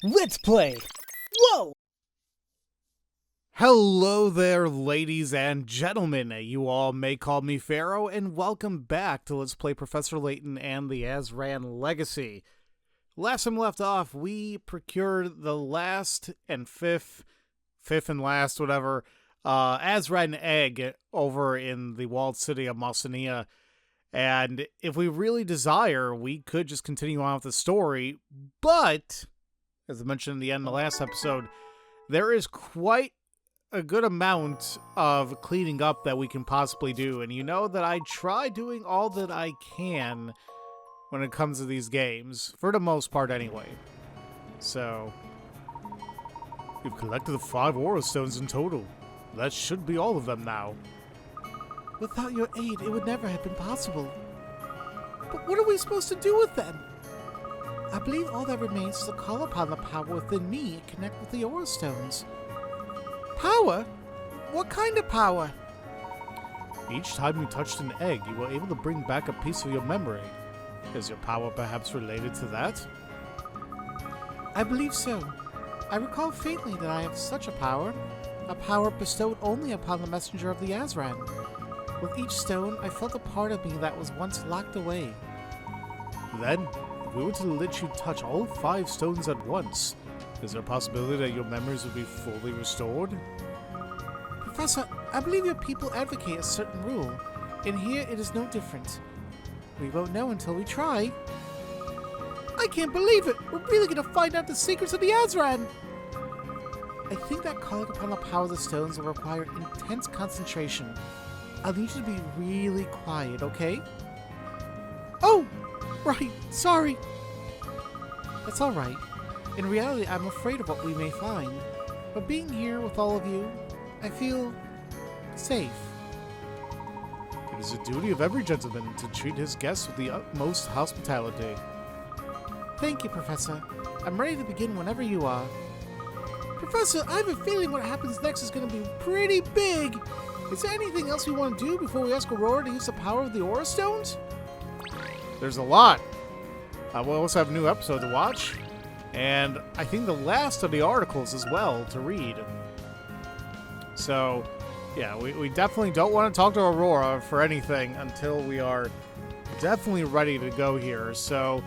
Let's play! Whoa! Hello there, ladies and gentlemen. You all may call me Pharaoh, and welcome back to Let's Play Professor Layton and the Azran Legacy. Last time we left off, we procured the last and fifth and last, whatever, Azran egg over in the walled city of Mausonia. And if we really desire, we could just continue on with the story, but, as I mentioned in the end of the last episode, there is quite a good amount of cleaning up that we can possibly do, and you know that I try doing all that I can when it comes to these games, for the most part anyway. So, you've collected 5 aura stones in total. That should be all of them now. Without your aid, it would never have been possible. But what are we supposed to do with them? I believe all that remains is to call upon the power within me and connect with the aura stones. Power? What kind of power? Each time you touched an egg, you were able to bring back a piece of your memory. Is your power perhaps related to that? I believe so. I recall faintly that I have such a power bestowed only upon the messenger of the Azran. With each stone, I felt a part of me that was once locked away. Then, if we were to let you touch all 5 stones at once, is there a possibility that your memories would be fully restored? Professor, I believe your people advocate a certain rule, and here it is no different. We won't know until we try. I can't believe it! We're really gonna find out the secrets of the Azran! I think that calling upon the power of the stones will require intense concentration. I'll need you to be really quiet, okay? Oh! Right, sorry! That's alright. In reality, I'm afraid of what we may find. But being here with all of you, I feel safe. It is the duty of every gentleman to treat his guests with the utmost hospitality. Thank you, Professor. I'm ready to begin whenever you are. Professor, I have a feeling what happens next is going to be pretty big. Is there anything else we want to do before we ask Aurora to use the power of the Aura Stones? There's a lot. We'll also have a new episode to watch. And I think the last of the articles as well to read. So, yeah, we definitely don't want to talk to Aurora for anything until we are definitely ready to go here. So,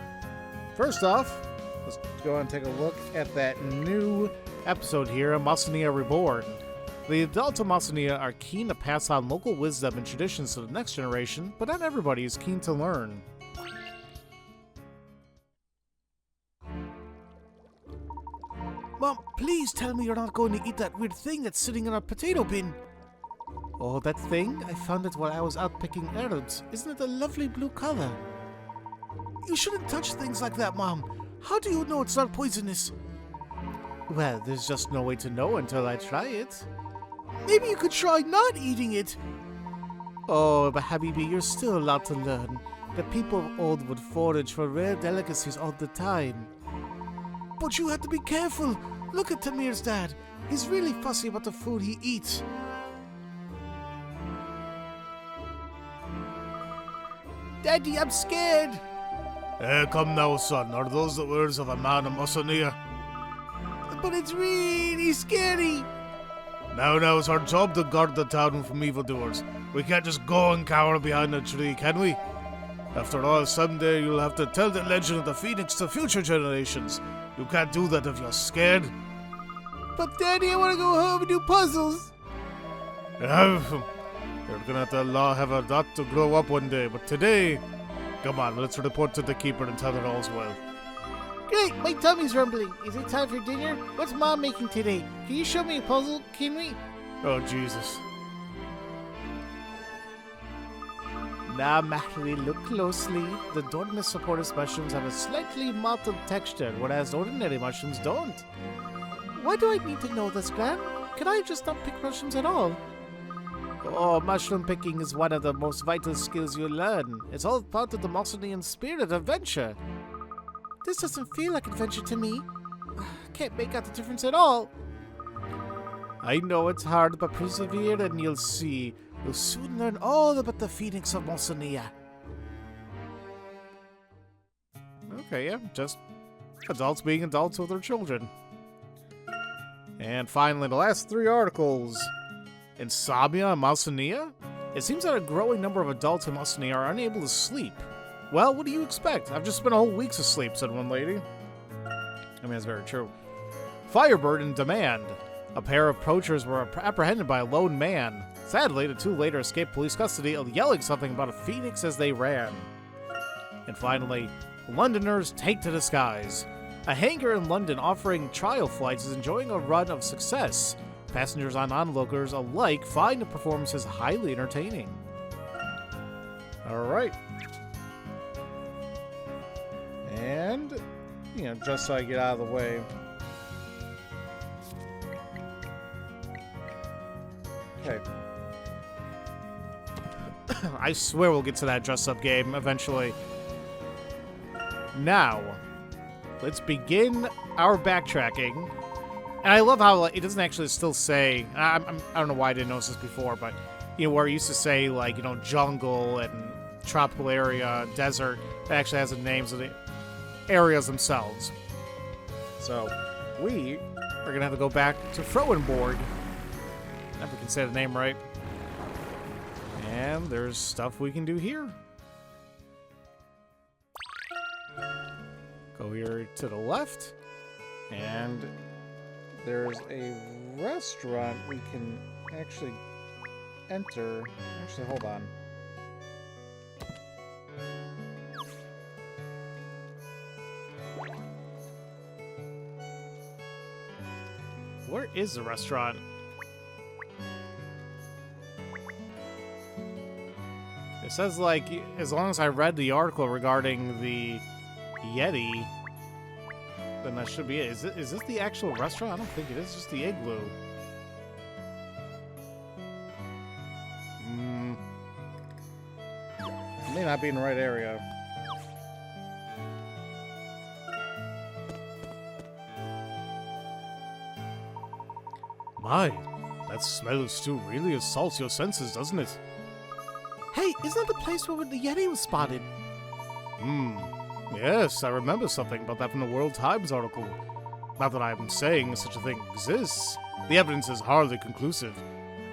first off, let's go and take a look at that new episode here, Mausonia Reborn. The adults of Mausonia are keen to pass on local wisdom and traditions to the next generation, but not everybody is keen to learn. Mom, please tell me you're not going to eat that weird thing that's sitting in our potato bin. Oh, that thing? I found it while I was out picking herbs. Isn't it a lovely blue color? You shouldn't touch things like that, Mom. How do you know it's not poisonous? Well, there's just no way to know until I try it. Maybe you could try not eating it. Oh, but Habibi, you're still a lot to learn. The people of old would forage for rare delicacies all the time. But you have to be careful. Look at Tamir's dad. He's really fussy about the food he eats. Daddy, I'm scared. Come now, son. Are those the words of a man of Mausonia? But it's really scary. Now, it's our job to guard the town from evildoers. We can't just go and cower behind a tree, can we? After all, someday you'll have to tell the legend of the Phoenix to future generations. You can't do that if you're scared. But Daddy, I want to go home and do puzzles. You're gonna have to have a lot to grow up one day, but today, come on, let's report to the keeper and tell her all's well. Great, my tummy's rumbling. Is it time for dinner? What's Mom making today? Can you show me a puzzle, can we? Oh, Jesus. Now, Mahri, look closely. The Dormice supporters mushrooms have a slightly mottled texture, whereas ordinary mushrooms don't. Why do I need to know this, Gran? Can I just not pick mushrooms at all? Oh, mushroom picking is one of the most vital skills you learn. It's all part of the Mausolean spirit of adventure. This doesn't feel like adventure to me. Can't make out the difference at all. I know it's hard, but persevere and you'll see. You'll soon learn all about the Phoenix of Mausonia. Okay, yeah, just Adults being adults with their children. And finally, the last 3 articles. Insomnia and Mausonia? It seems that a growing number of adults in Mausonia are unable to sleep. Well, what do you expect? I've just spent a whole week's asleep, said one lady. I mean, that's very true. Firebird in demand. A pair of poachers were apprehended by a lone man. Sadly, the 2 later escaped police custody, yelling something about a phoenix as they ran. And finally, Londoners take to the skies. A hangar in London offering trial flights is enjoying a run of success. Passengers and onlookers alike find the performances highly entertaining. Alright. And, just so I get out of the way. Okay. I swear we'll get to that dress-up game eventually. Now, let's begin our backtracking. And I love how it doesn't actually still say... I don't know why I didn't notice this before, but, where it used to say, jungle and tropical area, desert, it actually has the names of the areas themselves. So, we are going to have to go back to Froenborg. If we can say the name right. And there's stuff we can do here. Go here to the left. And there's a restaurant we can actually enter. Actually, hold on. Where is the restaurant? It says, as long as I read the article regarding the Yeti, then that should be it. Is this the actual restaurant? I don't think it is. Just the igloo. It may not be in the right area. My, that smell of stew really assaults your senses, doesn't it? Hey, isn't that the place where the Yeti was spotted? Yes, I remember something about that from the World Times article. Not that I'm saying such a thing exists. The evidence is hardly conclusive.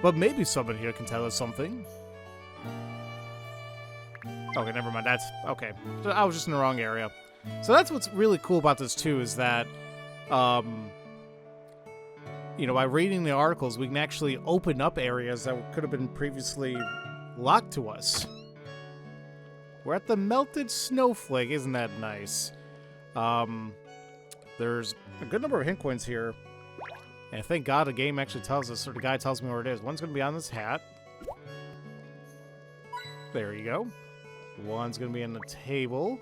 But maybe someone here can tell us something. Okay, never mind. That's... okay. I was just in the wrong area. So that's what's really cool about this, too, is that... by reading the articles, we can actually open up areas that could have been previously locked to us. We're at the Melted Snowflake. Isn't that nice? There's a good number of hint coins here. And thank God the game actually tells us, or the guy tells me where it is. One's going to be on this hat. There you go. One's going to be in the table.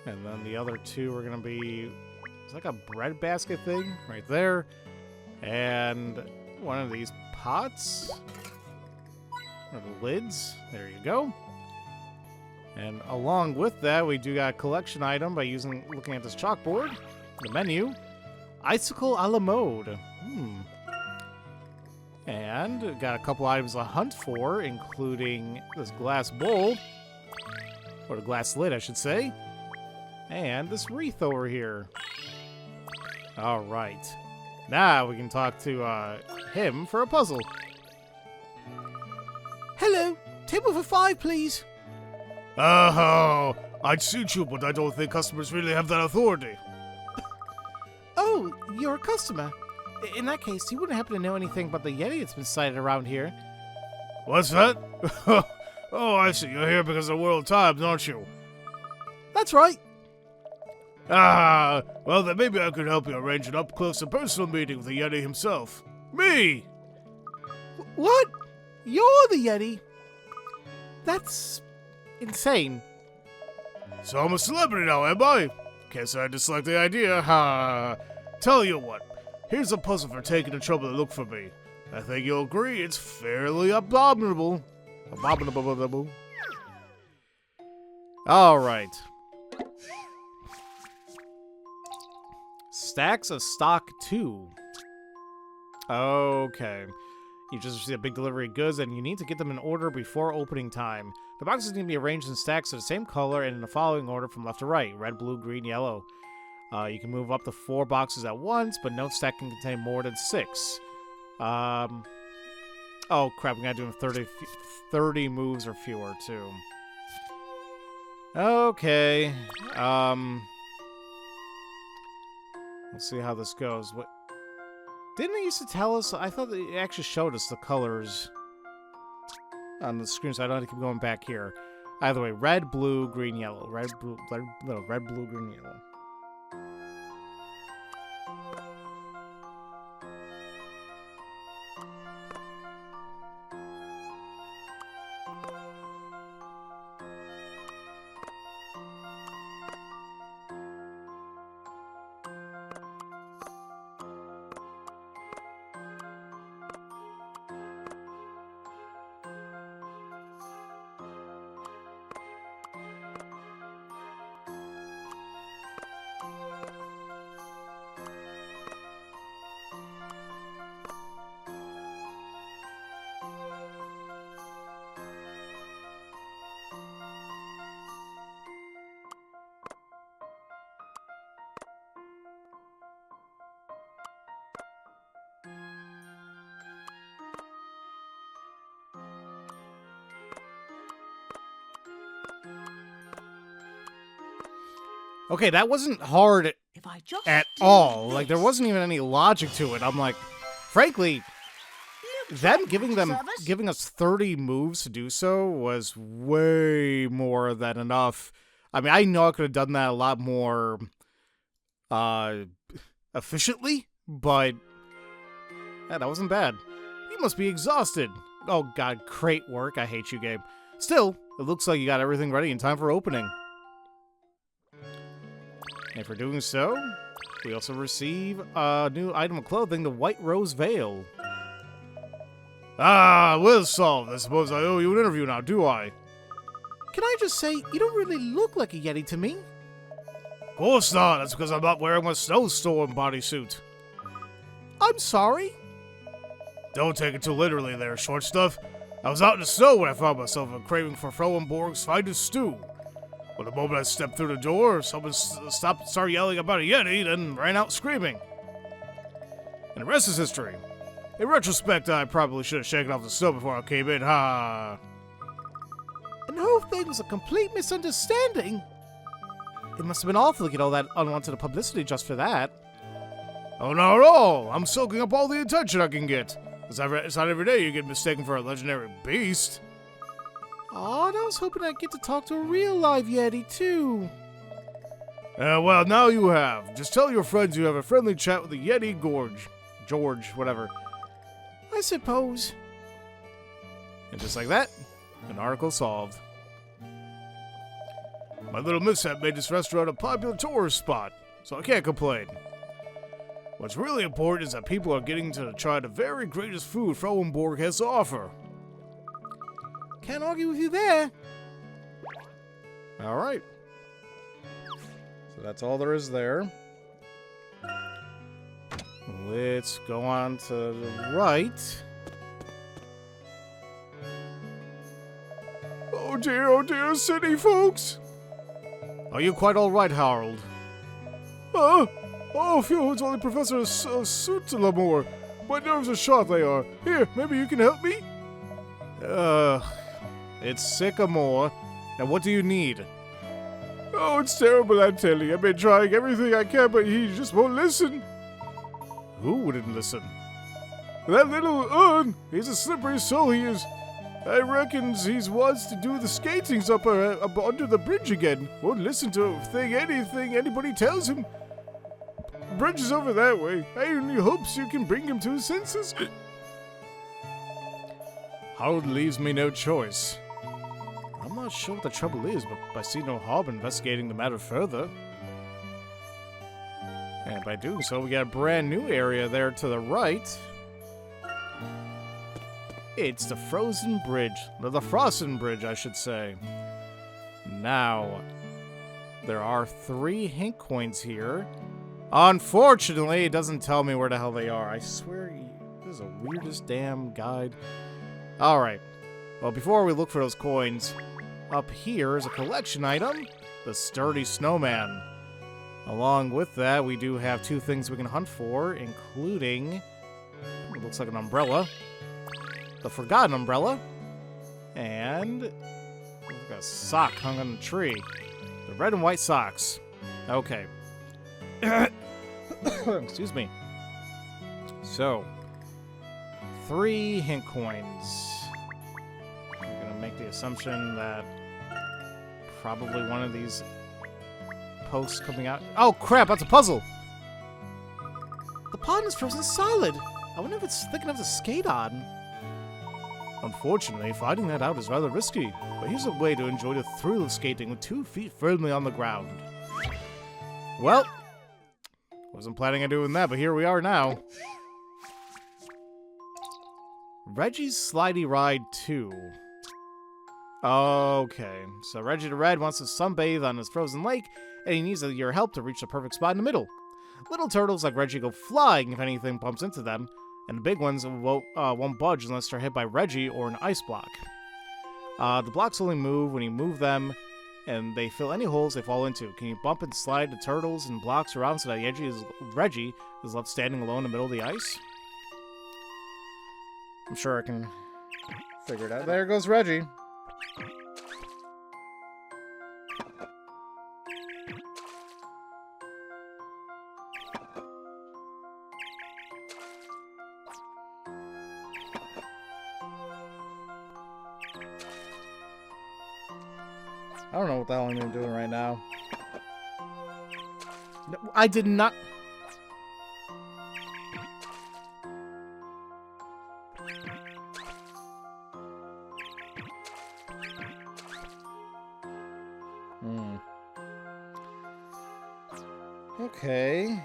And then the other 2 are going to be... it's like a bread basket thing right there. And one of these pots. Or the lids. There you go. And along with that, we do got a collection item by looking at this chalkboard. The menu. Icicle a la mode. And got a couple items to hunt for, including this glass bowl. Or the glass lid, I should say. And this wreath over here. Alright. Now we can talk to him for a puzzle. Hello, table for 5, please. Oh, I'd suit you, but I don't think customers really have that authority. Oh, you're a customer. In that case, you wouldn't happen to know anything about the Yeti that's been sighted around here. What's that? Oh, I see. You're here because of the World Times, aren't you? That's right. Ah, well then maybe I could help you arrange an up-close and personal meeting with the Yeti himself. Me! What? You're the Yeti? That's insane. So I'm a celebrity now, am I? Can't say I dislike the idea, ha! Tell you what, here's a puzzle for taking the trouble to look for me. I think you'll agree it's fairly abominable. Abominable. Alright. Stacks of stock 2. Okay. You just received a big delivery of goods, and you need to get them in order before opening time. The boxes need to be arranged in stacks of the same color and in the following order from left to right. Red, blue, green, yellow. You can move up to 4 boxes at once, but no stack can contain more than 6. Oh crap, we gotta do 30 moves or fewer, too. Okay. Let's see how this goes. What? Didn't it used to tell us? I thought it actually showed us the colors on the screen, so I don't have to keep going back here. Either way, red, blue, green, yellow. Red, blue, green, yellow. Okay, that wasn't hard If I just at do all. this. Like, there wasn't even any logic to it. I'm like, frankly, giving us 30 moves to do so was way more than enough. I mean, I know I could have done that a lot more efficiently, but yeah, that wasn't bad. You must be exhausted. Oh god, great work. I hate you, game. Still, it looks like you got everything ready in time for opening. And for doing so, we also receive a new item of clothing, the White Rose Veil. Ah, well solved. I suppose I owe you an interview now, do I? Can I just say, you don't really look like a Yeti to me? Of course not. That's because I'm not wearing my snowstorm bodysuit. I'm sorry. Don't take it too literally there, short stuff. I was out in the snow when I found myself a craving for Frauenborg's finest stew. But the moment I stepped through the door, someone started yelling about a Yeti, then ran out screaming. And the rest is history. In retrospect, I probably should have shaken off the snow before I came in, ha! And the whole thing was a complete misunderstanding. It must have been awful to get all that unwanted publicity just for that. Oh, not at all! I'm soaking up all the attention I can get. It's not every day you get mistaken for a legendary beast. Aw, and I was hoping I'd get to talk to a real live Yeti, too. Well, now you have. Just tell your friends you have a friendly chat with the Yeti George, whatever. I suppose. And just like that, an article solved. My little mishap made this restaurant a popular tourist spot, so I can't complain. What's really important is that people are getting to try the very greatest food Frauenborg has to offer. Can't argue with you there. Alright. So that's all there is there. Let's go on to the right. Oh dear, city folks! Are you quite alright, Harold? Oh, phew, it's only Professor Suitlamore. My nerves are shot, they are. Here, maybe you can help me? It's Sycamore. Now, what do you need? Oh, it's terrible, I tell you. I've been trying everything I can, but he just won't listen. Who wouldn't listen? That little he's a slippery soul, he is. I reckons he wants to do the skatings up under the bridge again. Won't listen to anything anybody tells him. Bridge is over that way. I only hopes you can bring him to his senses. Harold leaves me no choice. I'm not sure what the trouble is, but I see no harm in investigating the matter further. And by doing so, we got a brand new area there to the right. It's the Frozen Bridge. The Frozen Bridge, I should say. Now, there are 3 hint coins here. Unfortunately, it doesn't tell me where the hell they are. I swear, this is the weirdest damn guide. Alright. Well, before we look for those coins, up here is a collection item. The Sturdy Snowman. Along with that, we do have 2 things we can hunt for, including... It looks like an umbrella. The Forgotten Umbrella. And... We've got a sock hung on a tree. The red and white socks. Okay. Excuse me. So... 3 hint coins. I'm gonna make the assumption that... Probably one of these... posts coming out. Oh crap, that's a puzzle! The pond is frozen solid. I wonder if it's thick enough to skate on. Unfortunately, finding that out is rather risky, but here's a way to enjoy the thrill of skating with 2 feet firmly on the ground. Well, wasn't planning on doing that, but here we are now. Reggie's Slidey Ride 2. Okay, so Reggie the Red wants to sunbathe on his frozen lake, and he needs your help to reach the perfect spot in the middle. Little turtles like Reggie go flying if anything bumps into them, and the big ones won't budge unless they're hit by Reggie or an ice block. The blocks only move when you move them, and they fill any holes they fall into. Can you bump and slide the turtles and blocks around so that Reggie is left standing alone in the middle of the ice? I'm sure I can figure it out. There goes Reggie. I don't know what the hell I'm even doing right now. No, I did not... Okay.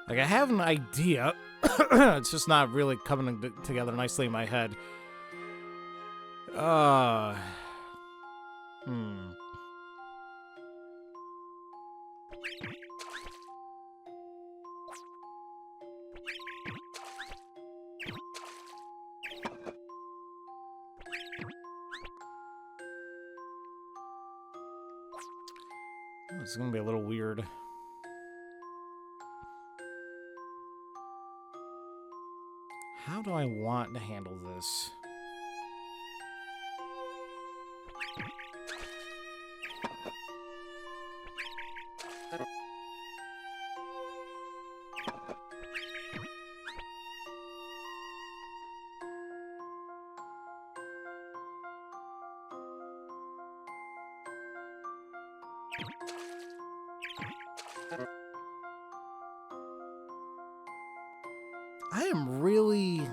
Like, I have an idea. It's just not really coming together nicely in my head. It's gonna be a little weird. How do I want to handle this? I am really...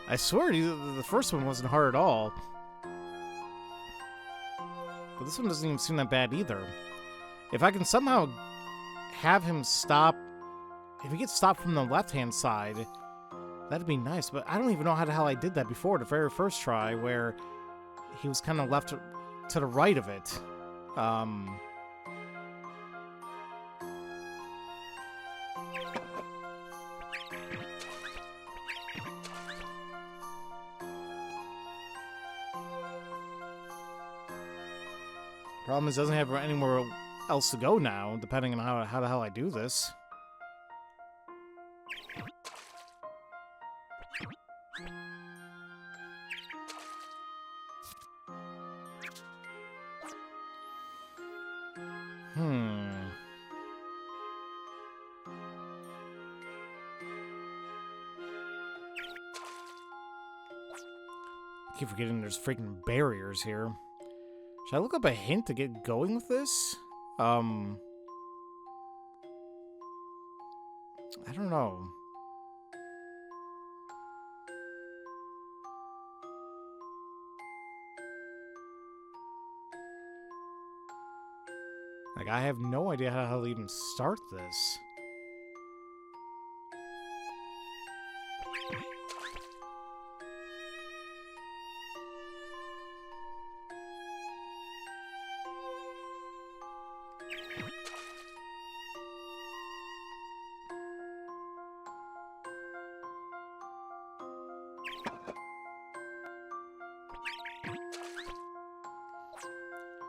I swear the first one wasn't hard at all. But this one doesn't even seem that bad either. If I can somehow have him stop... If he gets stopped from the left-hand side, that'd be nice. But I don't even know how the hell I did that before, the very first try, where he was kind of left to the right of it. Problem is, it doesn't have anywhere else to go now, depending on how the hell I do this. I keep forgetting there's freaking barriers here. Should I look up a hint to get going with this? I don't know. I have no idea how to even start this.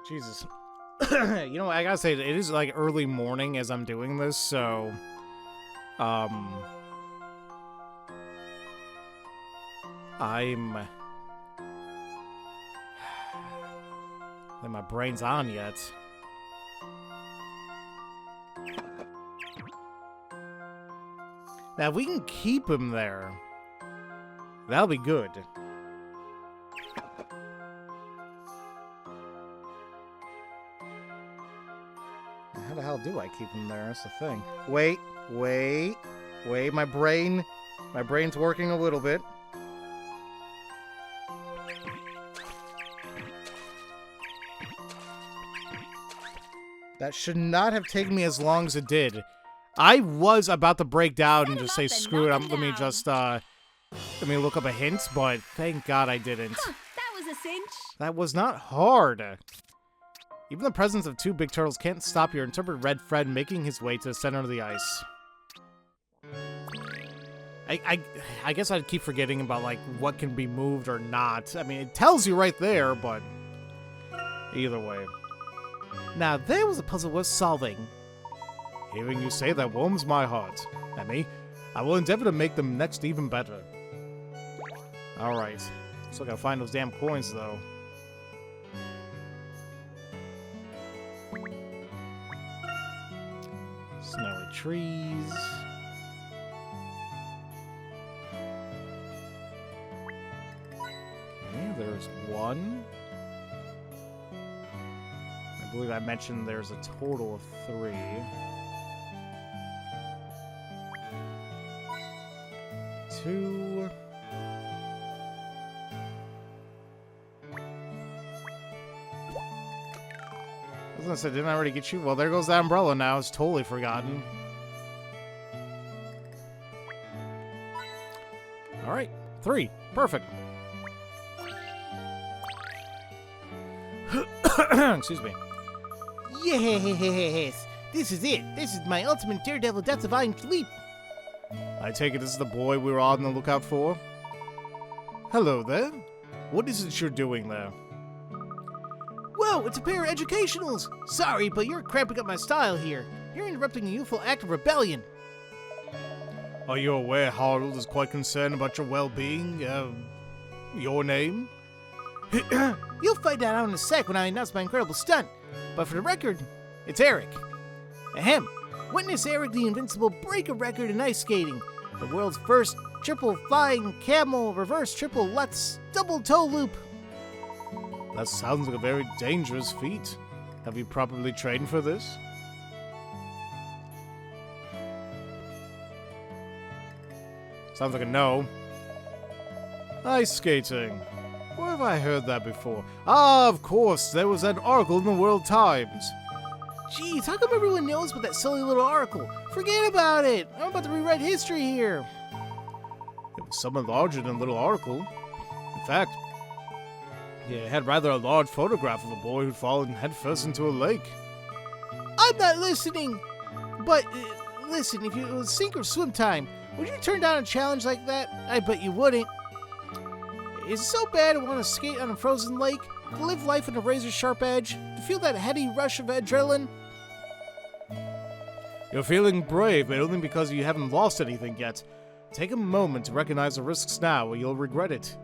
Jesus. You know, I gotta say, it is like early morning as I'm doing this, so... Then my brain's on yet. Now, if we can keep him there, that'll be good. How the hell do I keep him there? That's the thing. Wait. My brain's working a little bit. That should not have taken me as long as it did. I was about to break down and just say, screw it, let me just, let me look up a hint, but thank God I didn't. Huh, that was a cinch. That was not hard. Even the presence of two big turtles can't stop your interpreted red Fred making his way to the center of the ice. I guess I'd keep forgetting about, like, what can be moved or not. I mean, it tells you right there, but either way. Now, there was a puzzle worth solving. Hearing you say that warms my heart. Emmy, I will endeavor to make them next even better. Alright. Still gotta find those damn coins, though. Snowy trees. Okay, there's one. I believe I mentioned there's a total of 3. 2. I was gonna say, didn't I already get you? Well, there goes that umbrella now. It's totally forgotten. Alright, 3. Perfect. Excuse me. Yes, this is it. This is my ultimate daredevil death-defying leap. I take it this is the boy we were on the lookout for? Hello there. What is it you're doing there? Whoa, it's a pair of educationals. Sorry, but you're cramping up my style here. You're interrupting a youthful act of rebellion. Are you aware Harold is quite concerned about your well-being? Your name? You'll find out in a sec when I announce my incredible stunt. But for the record, it's Eric. Ahem. Witness Eric the Invincible break a record in ice skating. The world's first triple flying camel reverse triple Lutz double toe loop. That sounds like a very dangerous feat. Have you properly trained for this? Sounds like a no. Ice skating. Where have I heard that before? Ah, of course, there was that article in the World Times. Jeez, how come everyone knows about that silly little article? Forget about it! I'm about to rewrite history here. It was somewhat larger than a little article. In fact, it had rather a large photograph of a boy who'd fallen headfirst into a lake. I'm not listening! But, listen, if it was sink or swim time, would you turn down a challenge like that? I bet you wouldn't. Is it so bad to want to skate on a frozen lake? To live life on a razor-sharp edge? To feel that heady rush of adrenaline? You're feeling brave, but only because you haven't lost anything yet. Take a moment to recognize the risks now, or you'll regret it.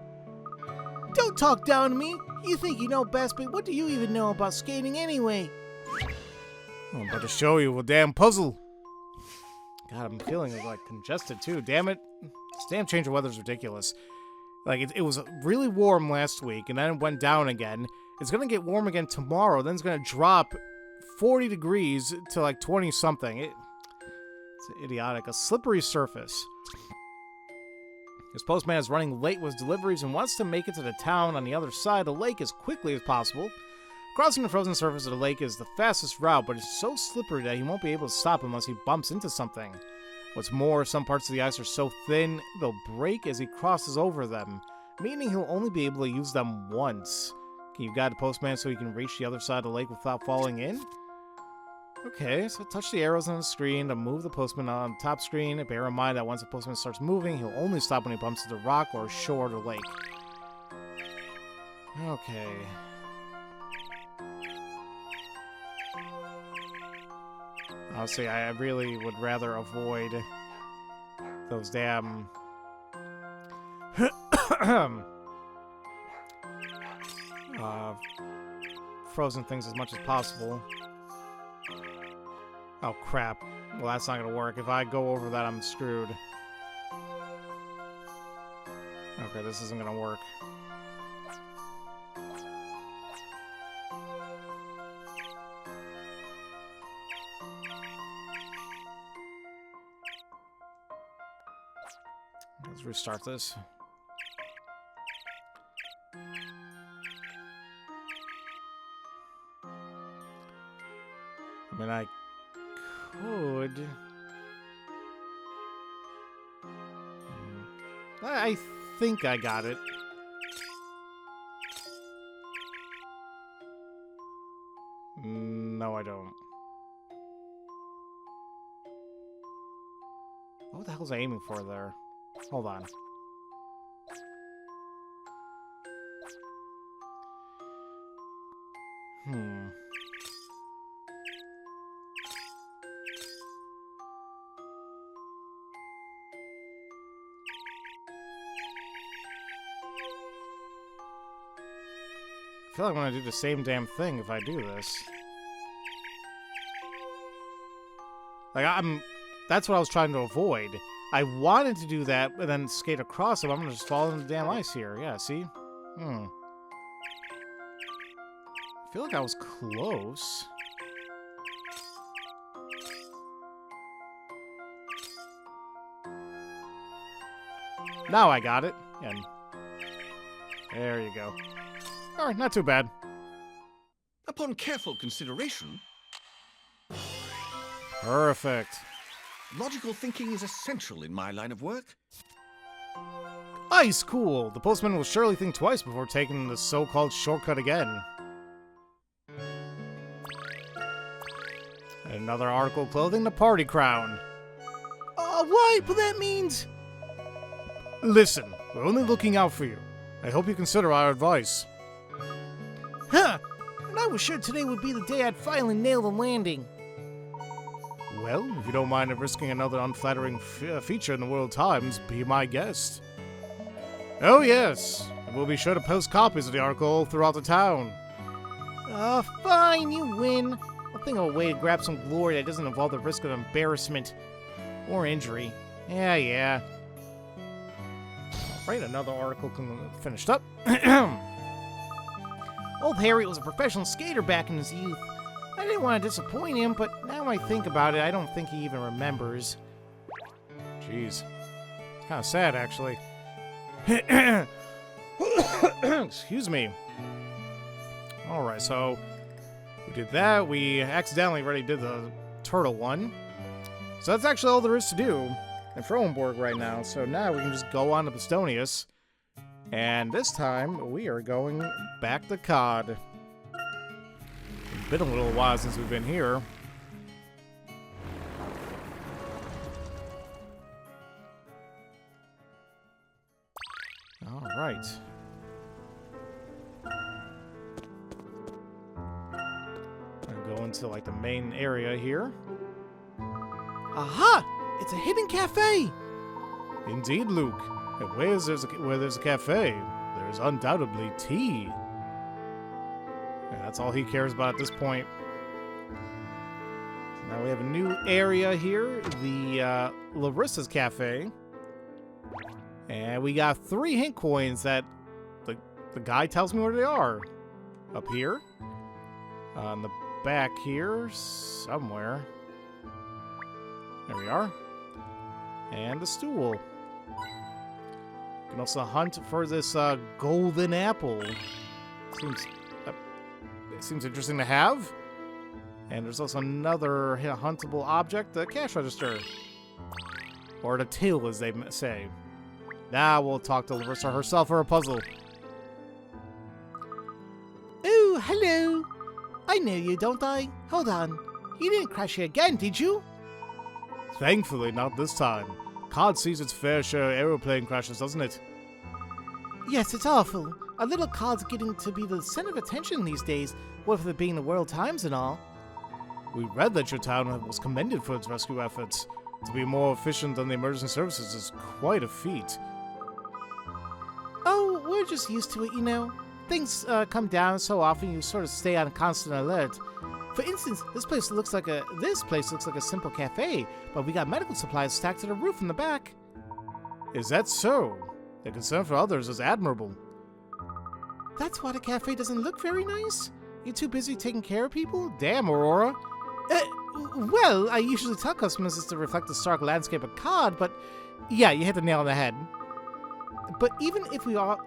Don't talk down to me! You think you know best, but what do you even know about skating anyway? I'm about to show you a damn puzzle. God, I'm feeling like congested too. Damn it. This damn change of weather is ridiculous. Like, it was really warm last week, and then it went down again. It's gonna get warm again tomorrow, then it's gonna drop 40 degrees to like 20-something. It's idiotic. A slippery surface. This postman is running late with deliveries and wants to make it to the town on the other side of the lake as quickly as possible. Crossing the frozen surface of the lake is the fastest route, but it's so slippery that he won't be able to stop unless he bumps into something. What's more, some parts of the ice are so thin, they'll break as he crosses over them, meaning he'll only be able to use them once. Can you guide the postman so he can reach the other side of the lake without falling in? Okay, so touch the arrows on the screen to move the postman on the top screen. Bear in mind that once the postman starts moving, he'll only stop when he bumps into the rock or shore of the lake. Okay. Honestly, I really would rather avoid those damn frozen things as much as possible. Oh, crap. Well, that's not gonna work. If I go over that, I'm screwed. Okay, this isn't gonna work. Let's restart this. I mean, I could... I think I got it. No, I don't. What the hell was I aiming for there? Hold on. I feel like I'm gonna do the same damn thing if I do this. Like, that's what I was trying to avoid. I wanted to do that, but then skate across it. I'm gonna just fall in the damn ice here. Yeah, see? I feel like I was close. Now I got it. And there you go. Alright, not too bad. Upon careful consideration, Perfect. logical thinking is essential in my line of work. Ice cool! The postman will surely think twice before taking the so-called shortcut again. Another article of clothing, the party crown. Right, but that means... Listen, we're only looking out for you. I hope you consider our advice. Huh! And I was sure today would be the day I'd finally nail the landing. Well, if you don't mind risking another unflattering feature in the World Times, be my guest. Oh yes, and we'll be sure to post copies of the article throughout the town. Fine, you win. I'll think of a way to grab some glory that doesn't involve the risk of embarrassment or injury. Yeah. Right, another article finished up. Old Harry was a professional skater back in his youth. I didn't want to disappoint him, but now I think about it, I don't think he even remembers. Jeez. It's kind of sad, actually. Excuse me. Alright, so we did that. We accidentally already did the turtle one. So that's actually all there is to do in Frohenborg right now. So now we can just go on to Bastonius. And this time, we are going back to Cod. It's been a little while since we've been here. Alright. I'll go into, like, the main area here. Aha! It's a hidden cafe! Indeed, Luke. And where there's a cafe, there's undoubtedly tea. And that's all he cares about at this point. So now we have a new area here, the Larissa's Cafe. And we got 3 hint coins that the guy tells me where they are. Up here. On the back here, somewhere. There we are. And the stool. You can also hunt for this golden apple. Seems seems interesting to have. And there's also another huntable object, the cash register. Or the till, as they say. Now we'll talk to Larissa herself for a puzzle. Oh, hello. I know you, don't I? Hold on. You didn't crash here again, did you? Thankfully, not this time. Cod sees its fair share of aeroplane crashes, doesn't it? Yes, it's awful. Our little cod's getting to be the center of attention these days, with it being the World Times and all. We read that your town was commended for its rescue efforts. To be more efficient than the emergency services is quite a feat. Oh, we're just used to it, you know. Things come down so often you sort of stay on constant alert. For instance, this place looks like a simple cafe, but we got medical supplies stacked to the roof in the back. Is that so? The concern for others is admirable. That's why the cafe doesn't look very nice? You're too busy taking care of people? Damn, Aurora. Well, I usually tell customers it's to reflect the stark landscape of Cod, but yeah, you hit the nail on the head. But even if we are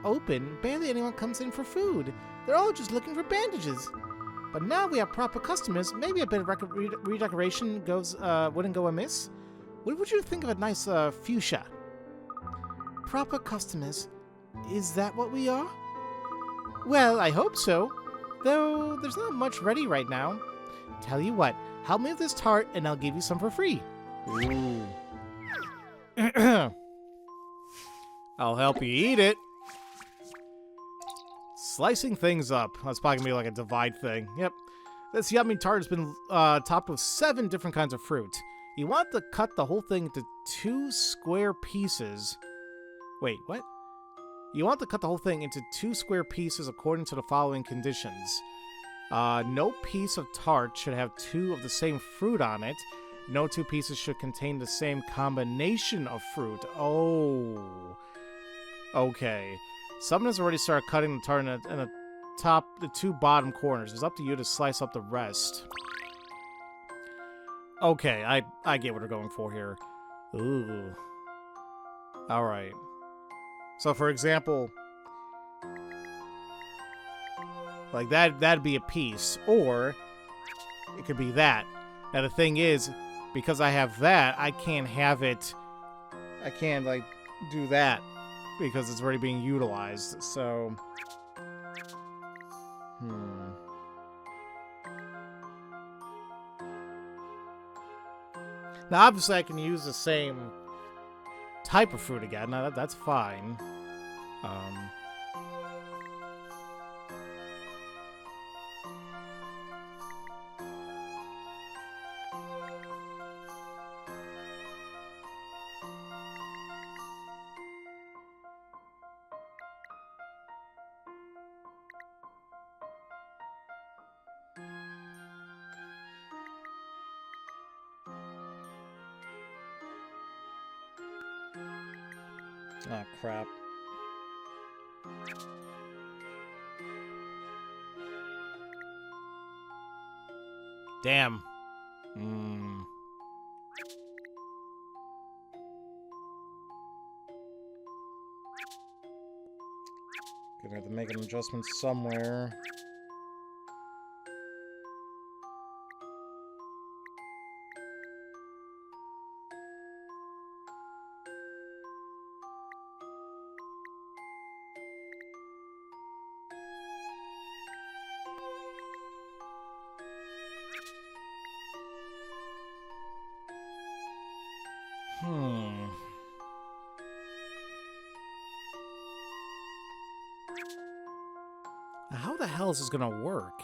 open, barely anyone comes in for food. They're all just looking for bandages. But now we have proper customers. Maybe a bit of redecoration wouldn't go amiss. What would you think of a nice fuchsia? Proper customers. Is that what we are? Well, I hope so. Though there's not much ready right now. Tell you what, help me with this tart and I'll give you some for free. Ooh. I'll help you eat it. Slicing things up. That's probably gonna be like a divide thing. Yep. This yummy tart has been topped with 7 different kinds of fruit. You want to cut the whole thing into 2 square pieces. Wait, what? You want to cut the whole thing into 2 square pieces according to the following conditions. No piece of tart should have 2 of the same fruit on it. No 2 pieces should contain the same combination of fruit. Oh. Okay. Someone has already started cutting the tart in the 2 bottom corners. It's up to you to slice up the rest. Okay, I get what they're going for here. Ooh. Alright. So, for example, like that'd be a piece, or it could be that. Now the thing is, because I have that, I can't like do that because it's already being utilized. So, Now obviously I can use the same type of fruit again. Now that's fine. Oh, crap. Damn. Gonna have to make an adjustment somewhere. How the hell is this gonna work?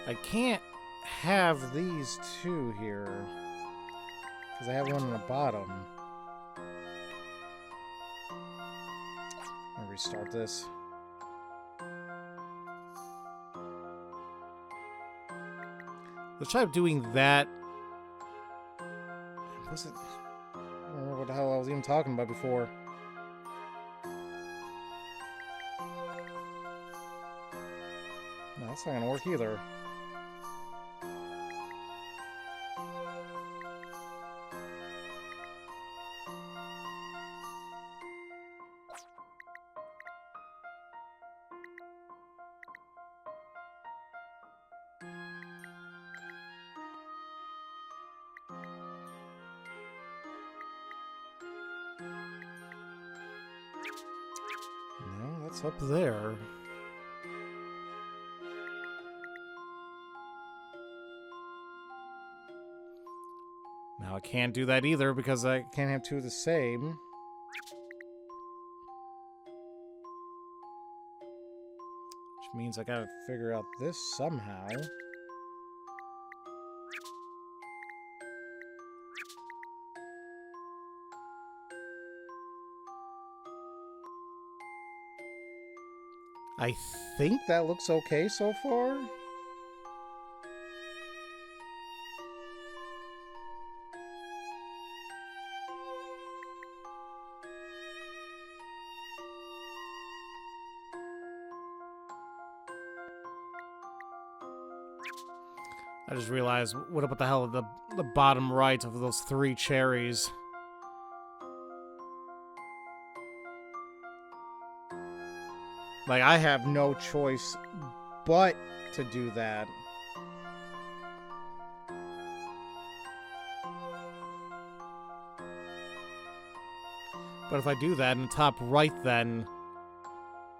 I can't have these 2 here because I have one on the bottom. I'll restart this. Let's try doing that. Was it? I don't remember what the hell I was even talking about before. No, That's not gonna work either. No, that's up there. Now I can't do that either because I can't have two of the same. Which means I gotta figure out this somehow. I think that looks okay so far. I just realized, what the hell, the bottom right of those 3 cherries. Like, I have no choice but to do that. But if I do that in the top right, then...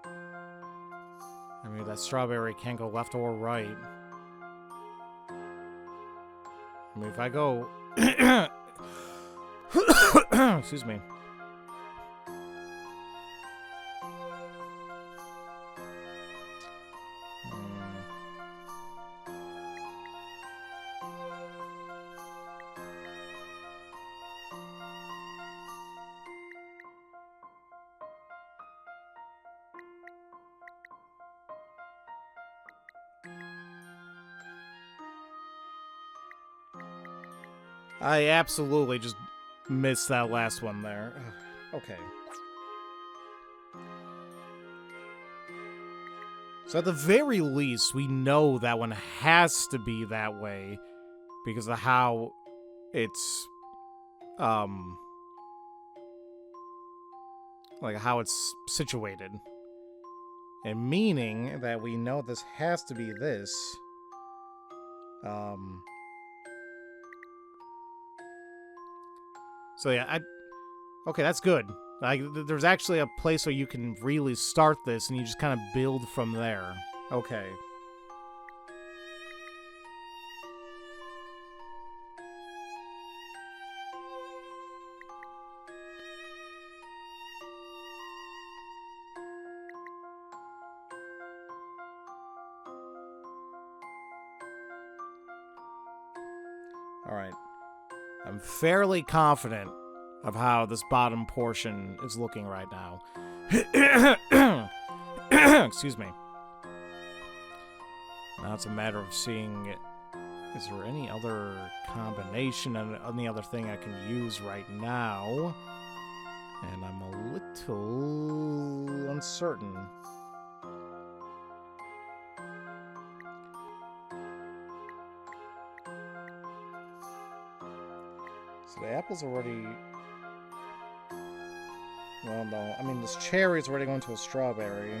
I mean, that strawberry can't go left or right. I mean, if I go... Excuse me. I absolutely just missed that last one there. Okay. So at the very least, we know that one has to be that way because of how it's, like how it's situated. And meaning that we know this has to be this. So yeah, okay, that's good. Like, there's actually a place where you can really start this, and you just kind of build from there. Okay. Alright. I'm fairly confident of how this bottom portion is looking right now. Excuse me. Now it's a matter of seeing, is there any other combination and any other thing I can use right now? And I'm a little uncertain. So the apple's already... Well, no. I mean, this cherry's already going to a strawberry.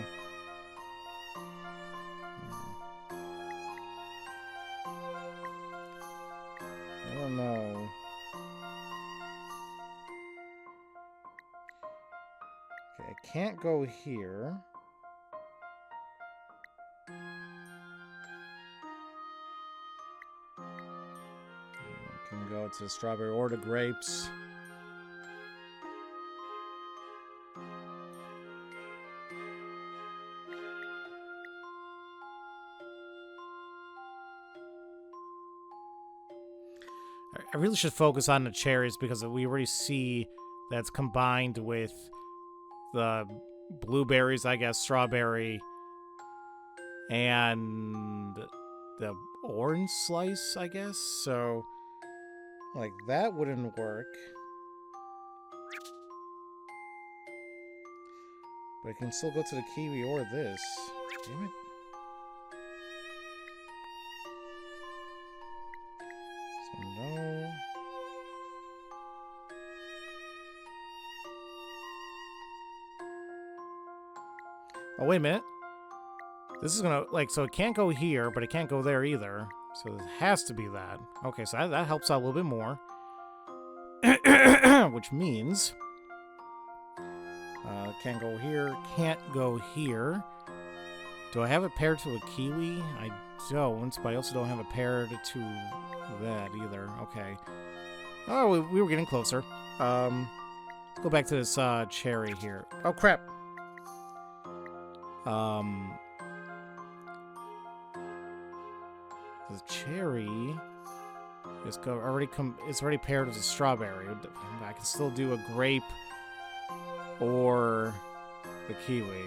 I don't know. Okay, I can't go here. I can go to the strawberry or the grapes. I really should focus on the cherries because we already see that's combined with the blueberries, I guess, strawberry, and the orange slice, I guess. So, like, that wouldn't work. But I can still go to the kiwi or this. Damn it. Oh, wait a minute. This is gonna, like, so it can't go here, but it can't go there either. So it has to be that. Okay, so that helps out a little bit more. Which means... can't go here, can't go here. Do I have it paired to a kiwi? I don't, but I also don't have it paired to that either. Okay. Oh, we were getting closer. Let's go back to this cherry here. Oh, crap. The cherry is it's already paired with a strawberry. I can still do a grape or the kiwi.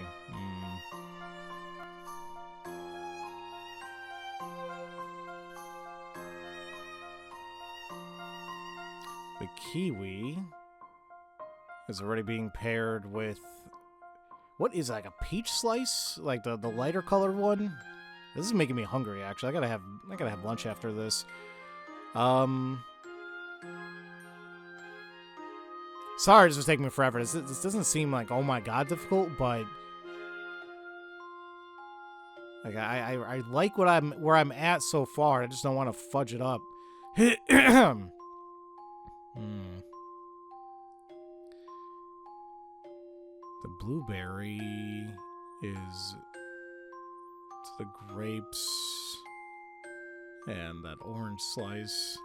The kiwi is already being paired with... What is it, like a peach slice? Like the lighter colored one? This is making me hungry, actually. I gotta have lunch after this. Sorry, this was taking me forever. This doesn't seem like, oh my god, difficult, but like I like where I'm at so far. I just don't want to fudge it up. The blueberry is to the grapes and that orange slice.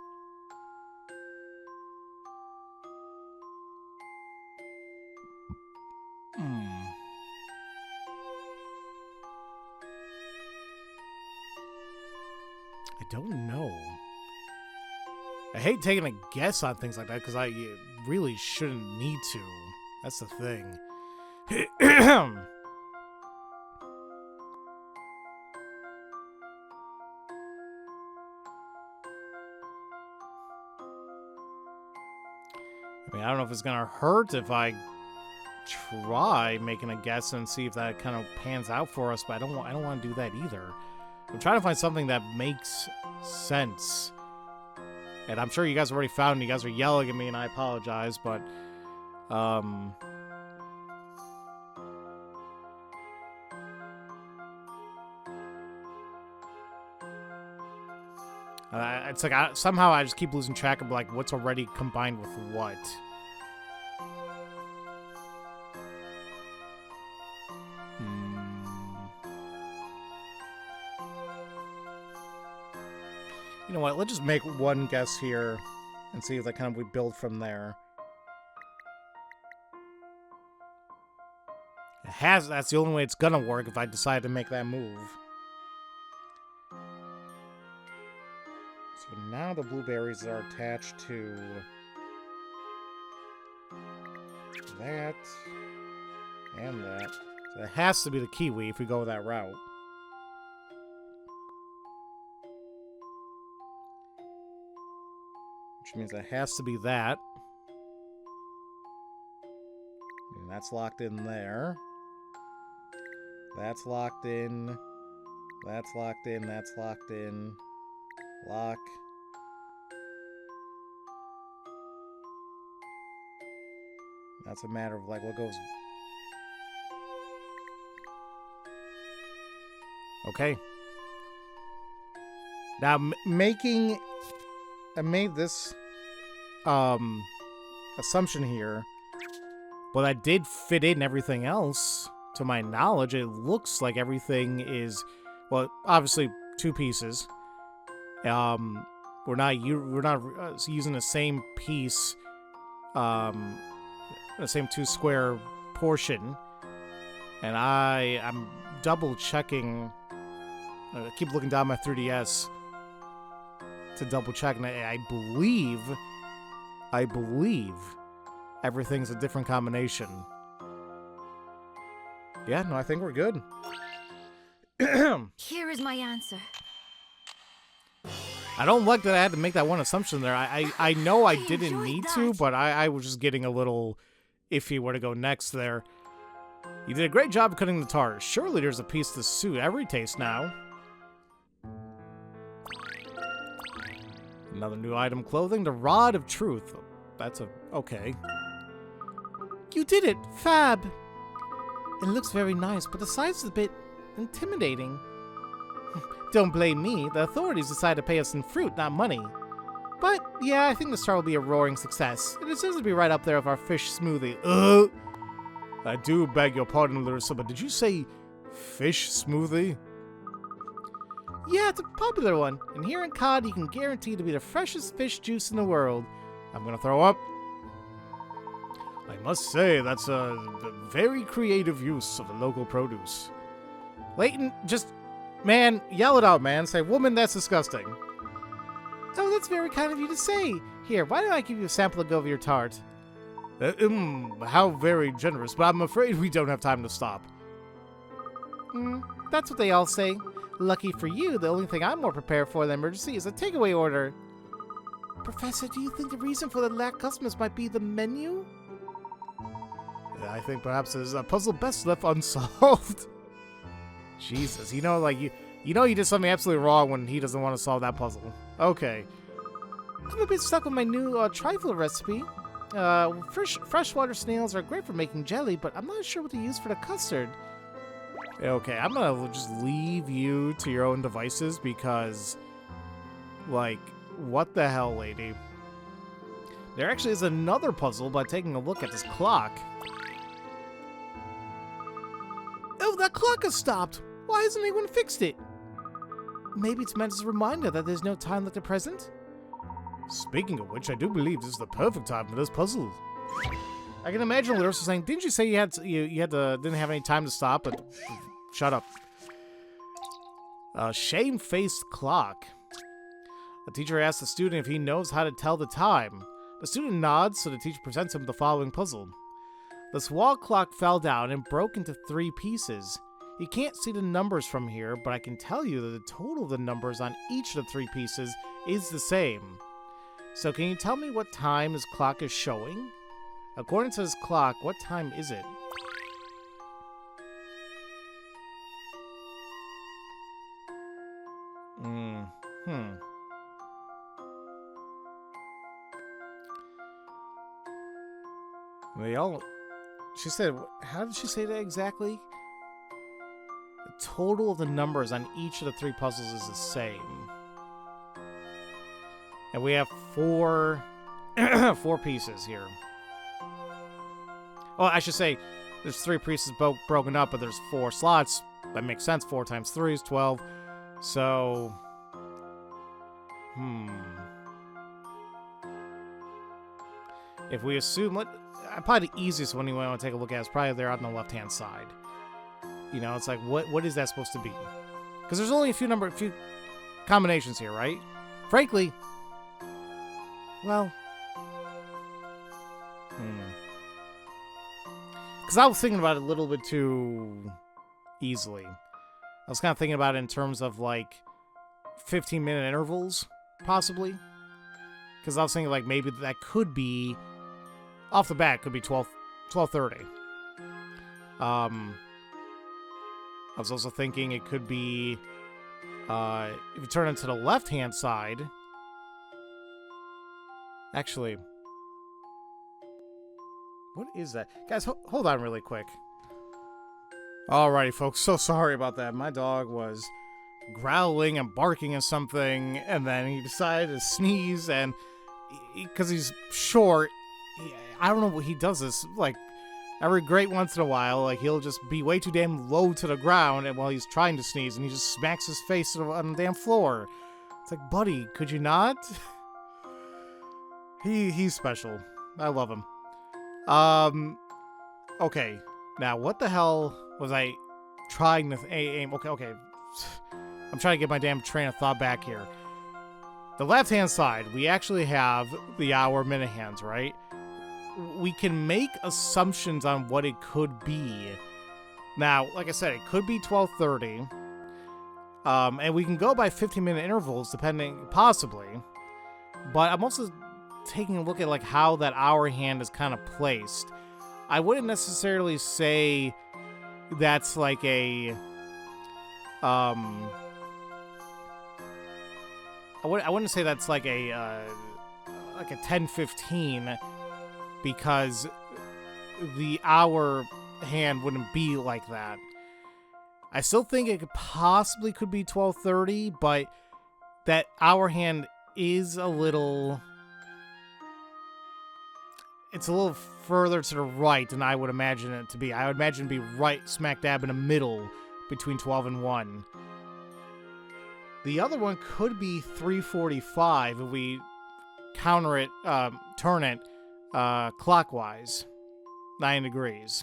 I don't know. I hate taking a guess on things like that because I really shouldn't need to. That's the thing. I mean, I don't know if it's gonna hurt if I try making a guess and see if that kind of pans out for us, but I don't want to do that either. I'm trying to find something that makes sense. And I'm sure you guys already found it. You guys are yelling at me, and I apologize, but it's like somehow I just keep losing track of like what's already combined with what. You know what? Let's just make one guess here and see if that kind of we build from there. That's the only way it's gonna work if I decide to make that move. So now the blueberries are attached to that and that. So it has to be the kiwi if we go that route. Which means it has to be that. And that's locked in there. That's locked in. That's locked in. That's locked in. Lock. That's a matter of like what goes. Okay. Now I made this assumption here, but I did fit in everything else. To my knowledge, it looks like everything is, well, obviously 2 pieces. We're not using the same piece, the same 2 square portion, and I'm double checking. I keep looking down my 3DS to double check, and I believe everything's a different combination. Yeah, no, I think we're good. Here is my answer. I don't like that I had to make that one assumption there. I know I didn't need to, but I was just getting a little iffy where to go next there. You did a great job of cutting the tart. Surely there's a piece to suit every taste now. Another new item clothing, the Rod of Truth. That's okay. You did it! Fab! It looks very nice, but the size is a bit intimidating. Don't blame me. The authorities decided to pay us in fruit, not money. But, yeah, I think the star will be a roaring success. It deserves to be right up there with our fish smoothie. I do beg your pardon, Larissa, but did you say fish smoothie? Yeah, it's a popular one. And here in Cod, you can guarantee to be the freshest fish juice in the world. I'm gonna throw up. I must say, that's a very creative use of the local produce. Layton, Just, man, yell it out, man. Say, woman, that's disgusting. oh, that's very kind of you to say. Here, why don't I give you a sample of your tart? How very generous, but I'm afraid we don't have time to stop. That's what they all say. Lucky for you, the only thing I'm more prepared for than emergency is a takeaway order. Professor, do you think the reason for the lack of customers might be the menu? I think perhaps there's a puzzle best left unsolved. Jesus, you know, like, you know you did something absolutely wrong when he doesn't want to solve that puzzle. Okay. I'm a bit stuck with my new trifle recipe. Freshwater snails are great for making jelly, but I'm not sure what to use for the custard. Okay, I'm gonna just leave you to your own devices because, like, what the hell, lady? There actually is another puzzle by taking a look at this clock. Oh, that clock has stopped! Why hasn't anyone fixed it? Maybe it's meant as a reminder that there's no time like the present? Speaking of which, I do believe this is the perfect time for this puzzle. I can imagine Larissa saying, "Didn't you say you didn't have any time to stop?" But shut up. Shame-faced clock. The teacher asks the student if he knows how to tell the time. The student nods, so the teacher presents him with the following puzzle. This wall clock fell down and broke into 3 pieces. You can't see the numbers from here, but I can tell you that the total of the numbers on each of the 3 pieces is the same. So can you tell me what time this clock is showing? According to this clock, what time is it? She said, how did she say that exactly? The total of the numbers on each of the 3 puzzles is the same. And we have 4 pieces here. Oh, I should say, there's 3 pieces broken up, but there's 4 slots. That makes sense. 4 times 3 is 12. So, if we assume, probably the easiest one you want to take a look at is probably there on the left-hand side. You know, it's like, what is that supposed to be? Because there's only a few combinations here, right? Frankly, well, because I was thinking about it a little bit too easily. I was kind of thinking about it in terms of, like, 15-minute intervals, possibly. Because I was thinking, like, maybe that could be, off the bat, could be 12:30. I was also thinking it could be, if you turn it to the left-hand side. Actually, what is that? Guys, hold on really quick. Alrighty, folks, so sorry about that. My dog was growling and barking at something, and then he decided to sneeze, and because he's short, I don't know what he does this, like, every great once in a while, like, he'll just be way too damn low to the ground and while he's trying to sneeze, and he just smacks his face on the damn floor. It's like, buddy, could you not? He's special. I love him. Okay. Now, what the hell was I trying to aim? Okay. I'm trying to get my damn train of thought back here. The left-hand side, we actually have the hour minute hands, right? We can make assumptions on what it could be. Now, like I said, it could be 12:30. And we can go by 15-minute intervals, depending, possibly. But I'm also taking a look at, like, how that hour hand is kind of placed. I wouldn't necessarily say that's like a I wouldn't say that's like a 10:15, because the hour hand wouldn't be like that. I still think it could be 12:30, but that hour hand is a little... It's a little further to the right than I would imagine it to be. I would imagine it to be right smack dab in the middle between 12 and 1. The other one could be 3:45 if we turn it clockwise, 9 degrees.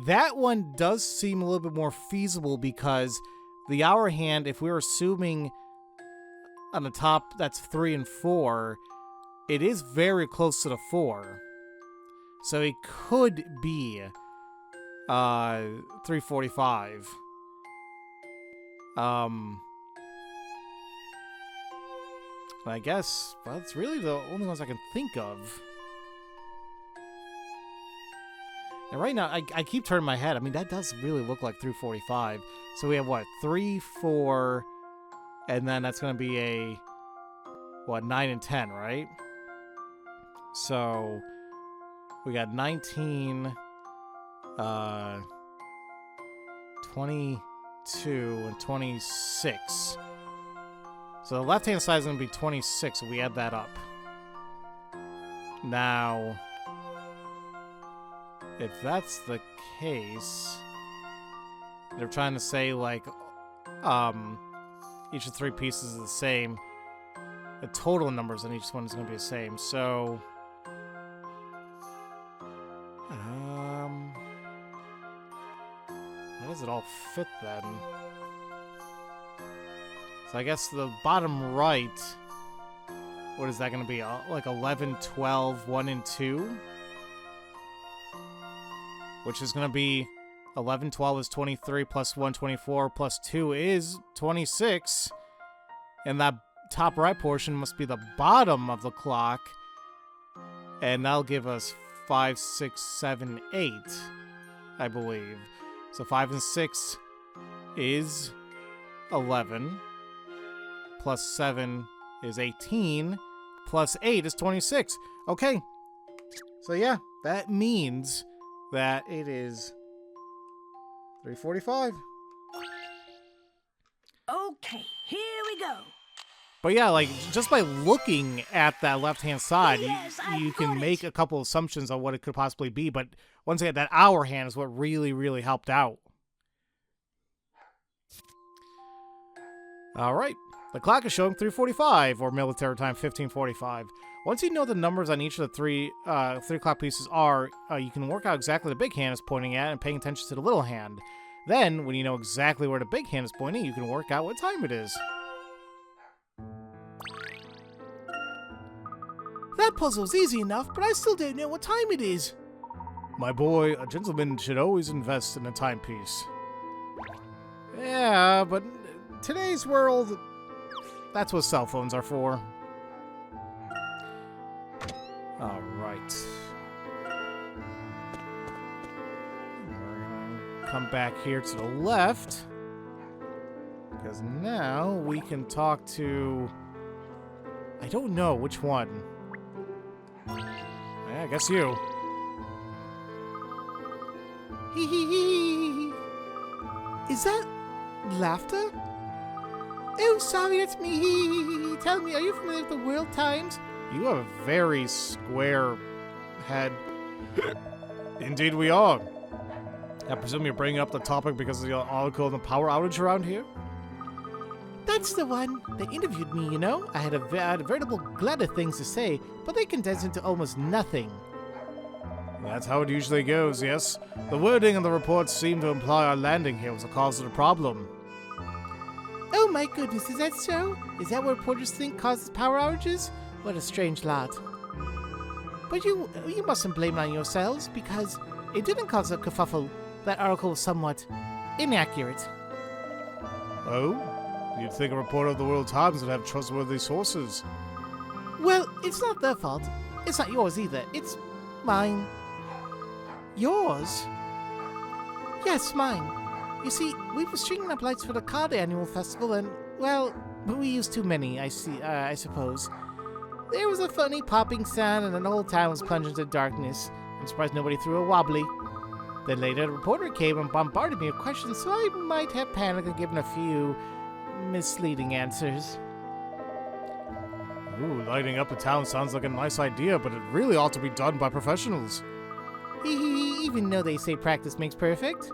That one does seem a little bit more feasible because the hour hand, if we're assuming on the top that's 3 and 4, it is very close to the 4. So it could be 3:45. I guess, well, it's really the only ones I can think of. And right now, I keep turning my head. I mean, that does really look like 3:45. So we have, what, 3, 4, and then that's going to be a, what, 9 and 10, right? So we got 19, 22, and 26. So the left-hand side is going to be 26, so we add that up. Now, if that's the case, they're trying to say, like, each of 3 pieces is the same. The total numbers on each one is going to be the same, so... how does it all fit, then? So I guess the bottom right, what is that going to be? Like 11, 12, 1, and 2? Which is going to be 11, 12 is 23, plus 1, 24, plus 2 is 26. And that top right portion must be the bottom of the clock. And that'll give us 5, 6, 7, 8, I believe. So 5 and 6 is 11. Plus 7 is 18. Plus 8 is 26. Okay. So yeah, that means that it is 3:45. Okay, here we go. But yeah, like, just by looking at that left-hand side, Yes, you I've can got make it. a couple assumptions on what it could possibly be. But once again, that hour hand is what really, really helped out. All right. The clock is showing 3:45, or military time 15:45. Once you know the numbers on each of the three o'clock pieces are, you can work out exactly the big hand is pointing at and paying attention to the little hand. Then, when you know exactly where the big hand is pointing, you can work out what time it is. That puzzle's easy enough, but I still don't know what time it is. My boy, a gentleman should always invest in a timepiece. Yeah, but today's world, that's what cell phones are for. All right. We're gonna come back here to the left, because now we can talk to... I don't know which one. Yeah, I guess you. Hee hee hee. Is that laughter? Oh, sorry, that's me. Hee hee hee. Tell me, are you familiar with the World Times? You have a very square head. Indeed we are. I presume you're bringing up the topic because of the article on the power outage around here? That's the one. They interviewed me, you know. I had a veritable glut of things to say, but they condensed into almost nothing. That's how it usually goes, yes. The wording in the reports seemed to imply our landing here was the cause of the problem. Oh my goodness, is that so? Is that what reporters think causes power outages? What a strange lot. But you mustn't blame it on yourselves, because it didn't cause a kerfuffle. That article was somewhat inaccurate. Oh? You'd think a reporter of the World Times would have trustworthy sources. Well, it's not their fault. It's not yours either. It's mine. Yours? Yes, mine. You see, we were stringing up lights for the card annual festival and, well, we used too many, I suppose. There was a funny popping sound and the whole town was plunged into darkness. I'm surprised nobody threw a wobbly. Then later, a reporter came and bombarded me with questions, so I might have panicked and given a few misleading answers. Ooh, lighting up a town sounds like a nice idea, but it really ought to be done by professionals. Even though they say practice makes perfect.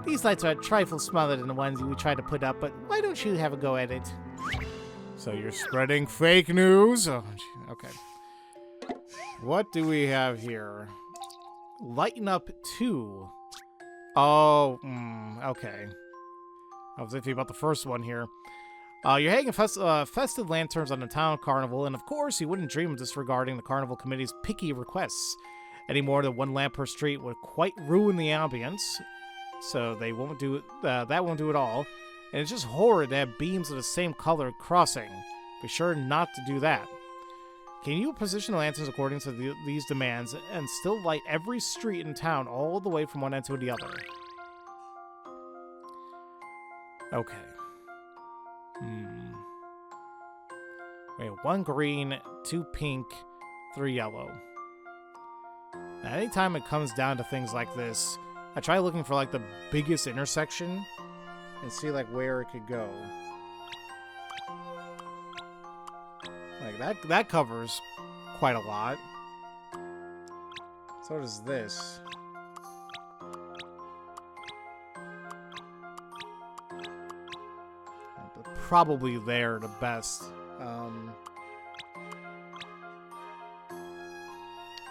These lights are a trifle smaller than the ones we tried to put up, but why don't you have a go at it? So you're spreading fake news? Oh, gee, okay. What do we have here? Lighten up 2. Oh, okay. I was iffy about the first one here. You're hanging festive lanterns on the town carnival, and of course, you wouldn't dream of disregarding the carnival committee's picky requests. Any more than 1 lamp per street would quite ruin the ambience, so they won't do that won't do it all. And it's just horrid to have beams of the same color crossing. Be sure not to do that. Can you position the lanterns according to these demands and still light every street in town all the way from one end to the other? Okay. Wait, 1 green, 2 pink, 3 yellow. Now, anytime it comes down to things like this, I try looking for like the biggest intersection and see like where it could go. Like that covers quite a lot. So does this. Probably there the best.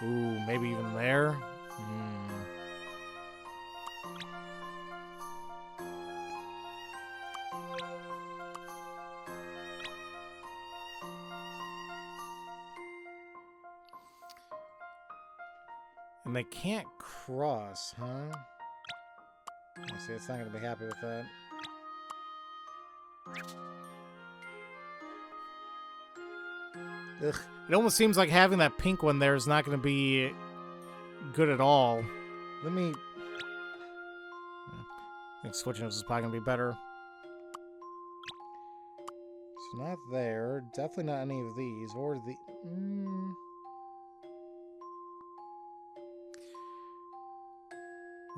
Ooh, maybe even there. And they can't cross, huh? I see, it's not gonna be happy with that. Ugh. It almost seems like having that pink one there is not going to be good at all. Let me... I think switching this is probably going to be better. It's not there. Definitely not any of these. Or the...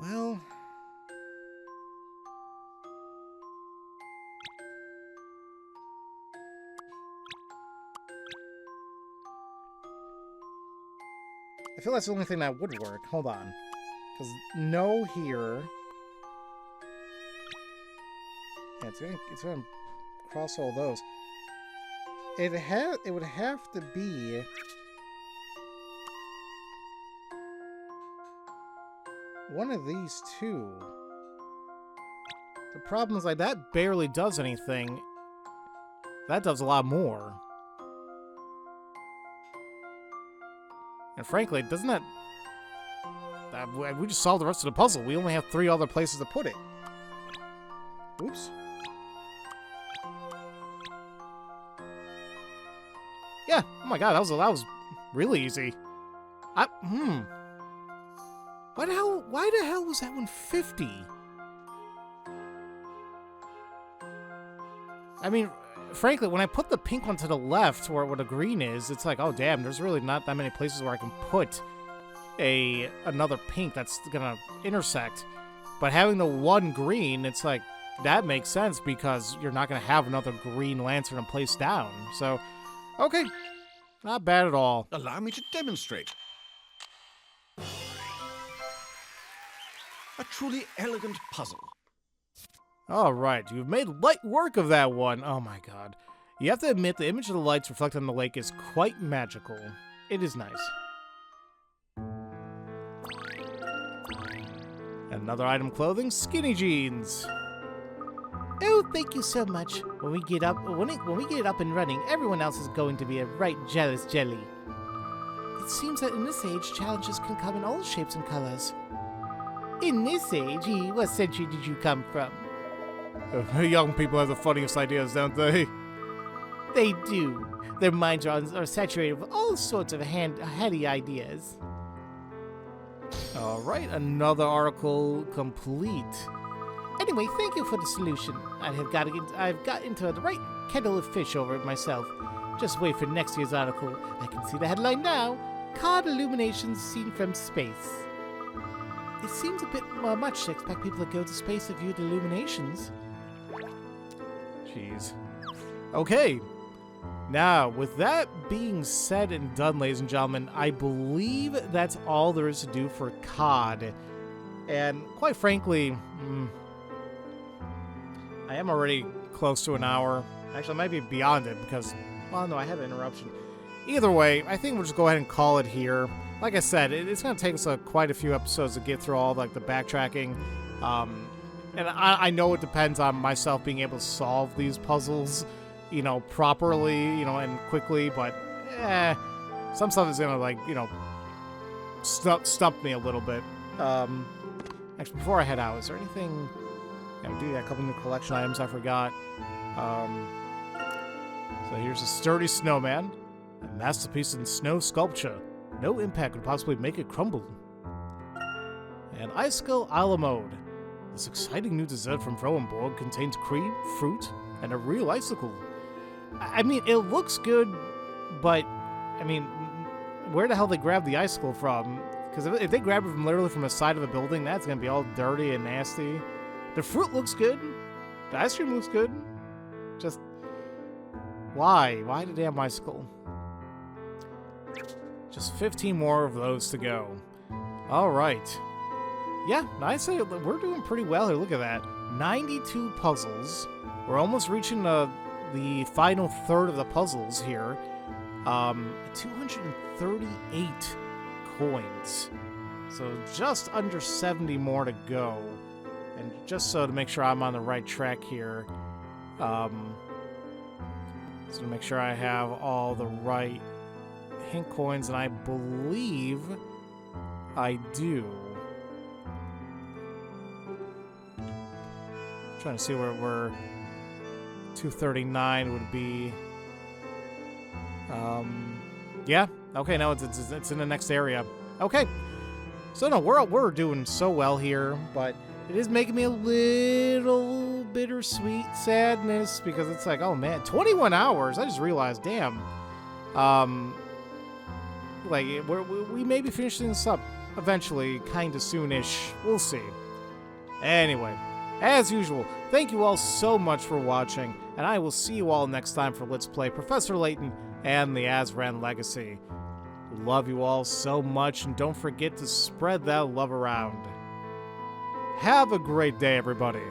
Well... I feel that's the only thing that would work. Hold on. Because no here. Yeah, it's gonna cross all those. It would have to be one of these two. The problem is like that barely does anything. That does a lot more. And frankly, doesn't that... we just solved the rest of the puzzle. We only have 3 other places to put it. Oops. Yeah. Oh my god, that was really easy. Why the hell was that one 50? I mean... Frankly, when I put the pink one to the left, where the green is, it's like, oh damn, there's really not that many places where I can put another pink that's gonna intersect. But having the 1 green, it's like, that makes sense because you're not gonna have another green lantern to place down. So, okay, not bad at all. Allow me to demonstrate. A truly elegant puzzle. Alright, you've made light work of that one. Oh my god. You have to admit the image of the lights reflected on the lake is quite magical. It is nice. Another item of clothing, skinny jeans. Oh, thank you so much. When we get it up and running, everyone else is going to be a right jealous jelly. It seems that in this age, challenges can come in all shapes and colors. In this age? What century did you come from? Young people have the funniest ideas, don't they? They do. Their minds are saturated with all sorts of heady ideas. Alright, another article complete. Anyway, thank you for the solution. I've got into the right kettle of fish over it myself. Just wait for next year's article. I can see the headline now. Card illuminations seen from space. it seems a bit much to expect people to go to space to view the illuminations. Jeez. Okay. Now, with that being said and done, ladies and gentlemen, I believe that's all there is to do for COD. And quite frankly, I am already close to an hour. Actually, I might be beyond it because, well, no, I had an interruption. Either way, I think we'll just go ahead and call it here. Like I said, it's going to take us quite a few episodes to get through all like the backtracking. And I know it depends on myself being able to solve these puzzles, you know, properly, you know, and quickly, but some stuff is going to, like, you know, stump me a little bit. Actually, before I head out, is there anything... Yeah, we do got a couple new collection items I forgot. So here's a sturdy snowman, a masterpiece in snow sculpture. No impact could possibly make it crumble. And icicle a la mode. This exciting new dessert from Pharaoh contains cream, fruit, and a real icicle. I mean, it looks good, but, I mean, where the hell they grab the icicle from? Because if they grab it from literally from the side of a building, that's going to be all dirty and nasty. The fruit looks good. The ice cream looks good. Just, why? Why the damn icicle? Just 15 more of those to go. All right. Yeah, I'd say we're doing pretty well here. Look at that. 92 puzzles. We're almost reaching the final third of the puzzles here. 238 coins. So just under 70 more to go. And just so to make sure I'm on the right track here, so to make sure I have all the right hint coins, and I believe I do. Trying to see where we're 239 would be. Yeah. Okay. No, it's in the next area. Okay. So no, we're doing so well here, but it is making me a little bittersweet sadness because it's like, oh man, 21 hours. I just realized, damn. Like we may be finishing this up eventually, kind of soonish. We'll see. Anyway. As usual, thank you all so much for watching, and I will see you all next time for Let's Play Professor Layton and the Azran Legacy. Love you all so much, and don't forget to spread that love around. Have a great day, everybody.